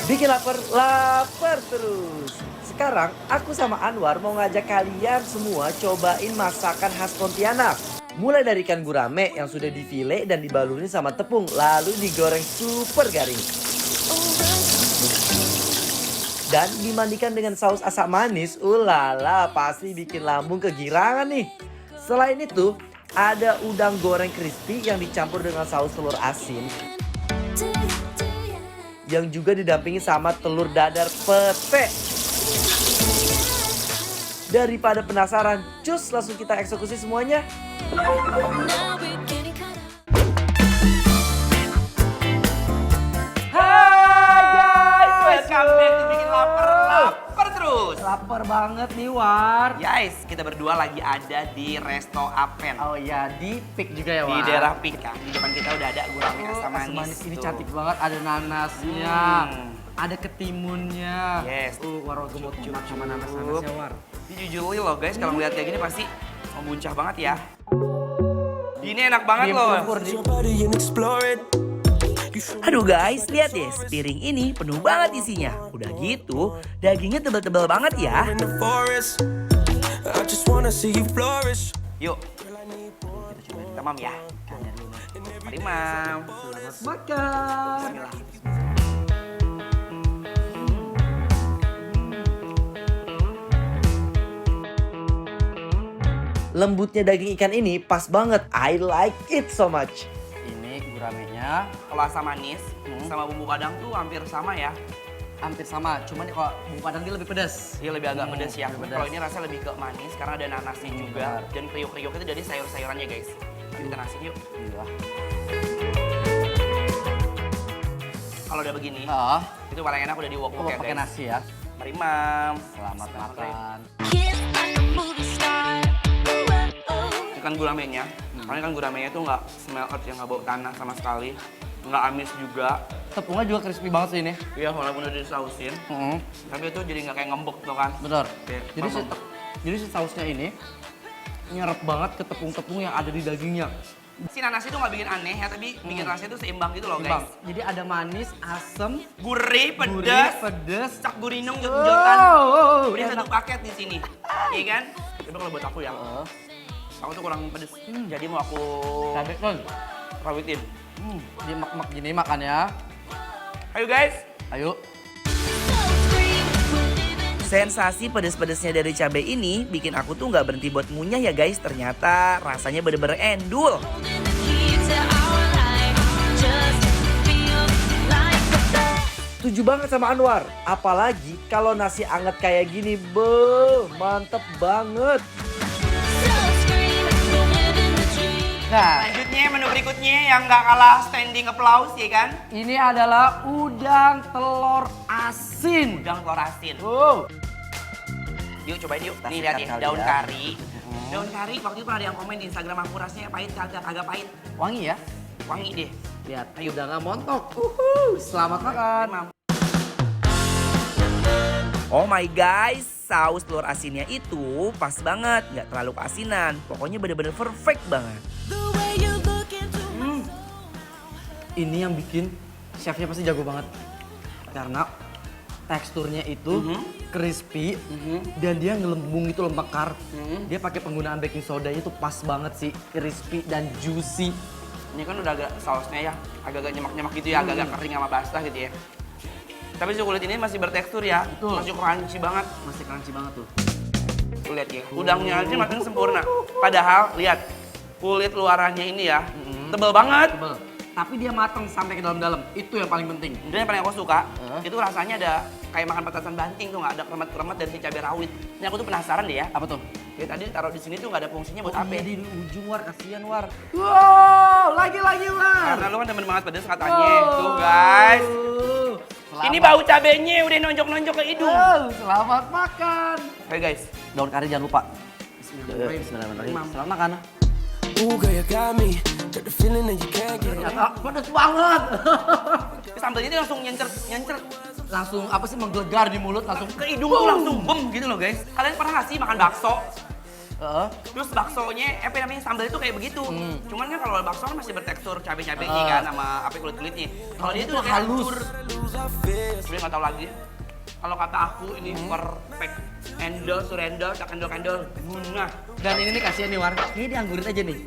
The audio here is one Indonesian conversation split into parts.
Bikin lapar, lapar terus. Sekarang aku sama Anwar mau ngajak kalian semua cobain masakan khas Pontianak. Mulai dari ikan gurame yang sudah difile dan dibaluri sama tepung, lalu digoreng super garing. Dan dimandikan dengan saus asam manis, ulala pasti bikin lambung kegirangan nih. Selain itu, ada udang goreng crispy yang dicampur dengan saus telur asin. Yang juga didampingi sama telur dadar pete. Daripada penasaran, cus langsung kita eksekusi semuanya. Welcome back to Bikin Lapar terus. Lapar banget nih War. Guys, kita berdua lagi ada di Resto Apen. Oh iya, di Pik juga ya War. Di daerah Pik ya. Di depan kita udah ada gurame asam Asam manis. ini tuh. cantik banget, ada nanasnya. Ada ketimunnya. Yes. War, gue mau cium sama nanas-nanasnya War. Ini jujur loh guys, kalau ngeliat kayak gini pasti membuncah banget ya. Ini enak banget loh. Aduh guys, lihat deh, piring ini penuh banget isinya. Udah gitu, dagingnya tebel-tebel banget ya. Yuk, kita cobain. Kita mam ya. Mari mam. Selamat makan. Bismillah. Lembutnya daging ikan ini pas banget. I like it so much. Ini guramenya Kalau asam manis sama bumbu padang tuh hampir sama ya. hampir sama, cuman kalau bumbu padang dia lebih pedas. Dia lebih agak pedas ya. lebih pedas. Kalau ini rasa lebih ke manis karena ada nanasnya juga. Dan kriuk-kriuk itu dari sayur-sayurannya guys. Mari kita nasi yuk. Iya. Kalau udah begini, Oh, itu paling enak udah di wok ya pakai guys. nasi ya. Mari mam. Selamat makan. Ikan guramenya, karena ikan guramenya tuh nggak smell earth, yang nggak bau tanah sama sekali. Nggak amis juga. Tepungnya juga crispy banget sih ini. Iya, walaupun udah disausin. Tapi itu jadi nggak kayak ngembek tuh kan. Betul. Kayak Jadi si sausnya ini nyerap banget ke tepung-tepung yang ada di dagingnya. Si nanas itu nggak bikin aneh ya, tapi bikin rasanya tuh seimbang gitu loh Bang, guys. jadi ada manis, asem, Gurih, gurih, pedas, pedas. cak gurinung, jot-jotan. Udah enak. satu paket di sini, iya kan? Tapi kalau buat aku ya, aku tuh kurang pedes. Jadi mau aku Cabai kan. rawitin. Dia mak-mak gini makan ya. Ayo guys. Ayo. Sensasi pedes-pedesnya dari cabai ini bikin aku tuh nggak berhenti buat ngunyah ya guys. Ternyata rasanya bener-bener endul. Setuju banget sama Anwar. Apalagi kalau nasi anget kayak gini, mantep banget. Nah, Lanjutnya menu berikutnya yang nggak kalah standing applause ya kan? ini adalah udang telur asin. Udang telur asin. Oh. Yuk cobain yuk. Kita Nih lihat sikat nih, kali daun ya. kari. Daun kari waktu itu pernah ada yang komen di Instagram aku rasanya pahit agak pahit. Wangi ya. Wangi deh. Lihat, udangnya montok. Selamat makan. Mam. Oh my guys, saus telur asinnya itu pas banget. Nggak terlalu keasinan. Pokoknya bener-bener perfect banget. Ini yang bikin chefnya pasti jago banget. Karena teksturnya itu crispy dan dia ngelembung itu lembekar. Dia pakai penggunaan baking sodanya itu pas banget sih, crispy dan juicy. Ini kan udah agak sausnya ya, agak-agak nyemak-nyemak gitu ya, agak-agak kering sama basah gitu ya. Tapi si kulit ini masih bertekstur ya, Betul. masih crunchy banget. Masih crunchy banget tuh. Tuh lihat ya, udangnya aja makin sempurna. Padahal lihat, kulit luarannya ini ya, tebel banget. Tebel. Tapi dia matang sampai ke dalam-dalam. Itu yang paling penting. Dan yang paling aku suka, itu rasanya ada kayak makan petasan banting tuh, nggak ada kremet-kremet dari si cabai rawit. Ini aku tuh penasaran deh ya. Apa tuh? Ya, tadi taruh di sini tuh nggak ada fungsinya buat apa? Iya, di ujung War, kasihan War. Wow, lagi War. Karena lu kan demen banget pedes katanya. Tuh guys. Ini bau cabenya udah nonjok-nonjok ke hidung. Selamat makan. Oke guys, Daun kari jangan lupa. Bismillahirrahmanirrahim. Selamat makan. Ooh, girl, you got me. Got the feeling that you can't get Ternyata pedes banget. sambalnya itu langsung nyencer. Langsung apa sih menggelegar di mulut langsung Ke hidung tuh langsung bem gitu loh guys. Kalian pernah nggak sih makan bakso? Terus baksonya, apa namanya, sambal itu kayak begitu. Cuman kan kalau bakso kan masih bertekstur cabai-cabainya kan sama apa kulit-kulitnya. Kalau dia tuh udah kayak halus. hancur. lose our fears. Gue nggak tahu lagi. Kalau kata aku ini perfect. Endol, surendol, tak endol, munah. Dan ini nih kasihan nih War, ini dianggurin aja nih.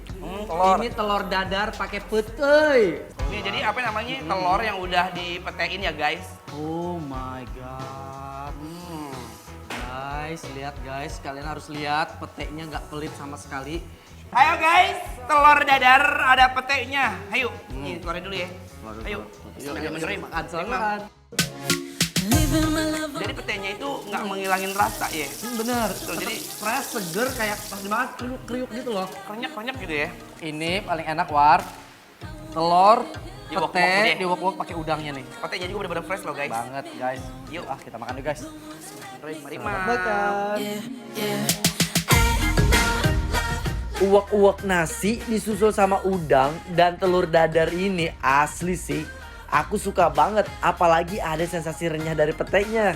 Telur. Ini telur dadar pakai putih. Ini jadi apa namanya? Telur yang udah dipetein ya guys. Oh my god. Guys, lihat guys, kalian harus lihat peteknya nggak pelit sama sekali. Ayo guys, telur dadar ada peteknya. Ayo, ini keluarin dulu ya. Ayo, Yuk, makan soalnya. Jadi peteknya itu nggak menghilangin rasa ya. Bener. Tuh, jadi Fresh, seger, kayak pas dimakan kriuk gitu loh. konyak gitu ya. Ini paling enak War. Telur, Diwok-wok pete, deh. diwok-wok pakai udangnya nih. Peteknya juga bener-bener fresh loh guys. Banget guys. Yuk. Kita makan dulu guys. Mari Makan. Uwak-uwak nasi disusul sama udang dan telur dadar ini asli sih. Aku suka banget, apalagi ada sensasi renyah dari peteknya.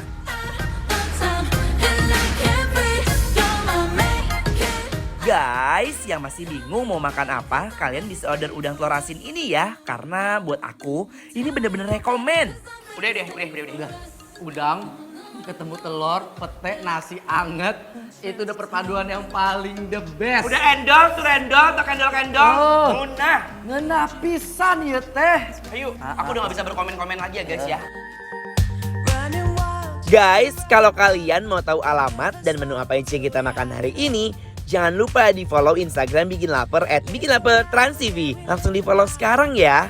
Guys, yang masih bingung mau makan apa, kalian bisa order udang telur asin ini ya. Karena buat aku, ini bener-bener rekomen. Udah. Udang, ketemu telur, pete, nasi anget. Itu udah perpaduan yang paling the best. Udah endol, surendol, tak endol, Oh. munah. Ngena pisan ya teh. Ayo, aku udah gak bisa berkomen-komen lagi ya guys ya. Guys, kalau kalian mau tahu alamat dan menu apa yang kita makan hari ini, jangan lupa di follow Instagram Bikin Lapar @bikinlapertransTV. Langsung di follow sekarang ya.